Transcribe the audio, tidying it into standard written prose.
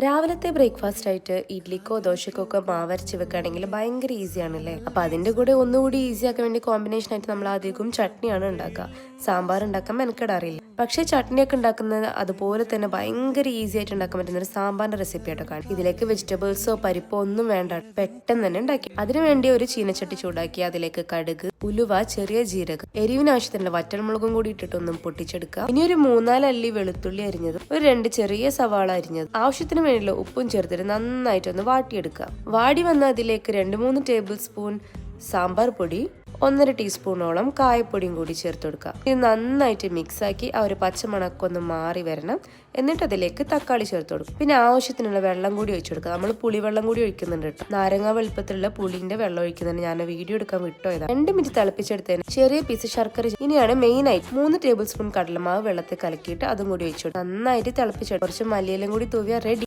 രാവിലത്തെ ബ്രേക്ക്ഫാസ്റ്റ് ആയിട്ട് ഇഡ്ലിക്കോ ദോശക്കോ ഒക്കെ മാവരച്ച് വെക്കുകയാണെങ്കിൽ ഭയങ്കര ഈസിയാണല്ലേ. അപ്പൊ അതിന്റെ കൂടെ ഒന്നുകൂടി ഈസി ആക്കാൻ വേണ്ടി കോമ്പിനേഷൻ ആയിട്ട് നമ്മൾ അധികം ചട്നിയാണ് ഉണ്ടാക്കുക. സാമ്പാർ ഉണ്ടാക്കാൻ മെനക്കെടാറില്ല. പക്ഷെ ചട്നിയൊക്കെ ഉണ്ടാക്കുന്നത് അതുപോലെ തന്നെ ഭയങ്കര ഈസി ആയിട്ട് ഉണ്ടാക്കാൻ പറ്റുന്ന ഒരു സാമ്പാറിന്റെ റെസിപ്പി ആയിട്ട് കാണും. ഇതിലേക്ക് വെജിറ്റബിൾസോ പരിപ്പോ ഒന്നും വേണ്ട, പെട്ടെന്ന് തന്നെ ഉണ്ടാക്കി. അതിനുവേണ്ടി ഒരു ചീനച്ചട്ടി ചൂടാക്കി അതിലേക്ക് കടുക്, ഉലുവ, ചെറിയ ജീരകം, എരിവിന് ആവശ്യത്തിനുള്ള വറ്റൽമുളകും കൂടി ഇട്ടിട്ടൊന്നും പൊട്ടിച്ചെടുക്കുക. ഇനി ഒരു 3-4 അല്ലി വെളുത്തുള്ളി അരിഞ്ഞത്, ഒരു 2 ചെറിയ സവാള അരിഞ്ഞത്, ആവശ്യത്തിന് വേണ്ടിയുള്ള ഉപ്പും ചേർത്തിട്ട് നന്നായിട്ടൊന്ന് വാട്ടിയെടുക്കുക. വാടി വന്ന അതിലേക്ക് 2-3 ടേബിൾ സ്പൂൺ സാമ്പാർ പൊടി, 1.5 ടീസ്പൂണോളം കായപ്പൊടിയും കൂടി ചേർത്ത് കൊടുക്കുക. ഇത് നന്നായിട്ട് മിക്സ് ആക്കി ആ ഒരു പച്ചമണക്കൊന്ന് മാറി വരണം. എന്നിട്ട് അതിലേക്ക് തക്കാളി ചേർത്ത് കൊടുക്കും. പിന്നെ ആവശ്യത്തിനുള്ള വെള്ളം കൂടി ഒഴിച്ചു കൊടുക്കുക. നമ്മൾ പുളിവെള്ളം കൂടി ഒഴിക്കുന്നുണ്ട് കേട്ടോ. നാരങ്ങ വലുപ്പത്തിലുള്ള പുളിന്റെ വെള്ളം ഒഴിക്കുന്നുണ്ട്. ഞാൻ വീഡിയോ എടുക്കാൻ വിട്ടുപോയതാണ്. 2 മിനിറ്റ് തിളപ്പിച്ചെടുത്തതിന് ചെറിയ പീസ് ശർക്കര. ഇനിയാണ് മെയിൻ ആയിട്ട് 3 ടേബിൾ സ്പൂൺ കടലമാവ് വെള്ളത്തിൽ കലക്കിയിട്ട് അതും കൂടി ഒഴിച്ചു കൊടുക്കും. നന്നായിട്ട് തിളപ്പിച്ചെടുക്കും. കുറച്ച് മല്ലിയിലും കൂടി തൂവിയാൽ റെഡി.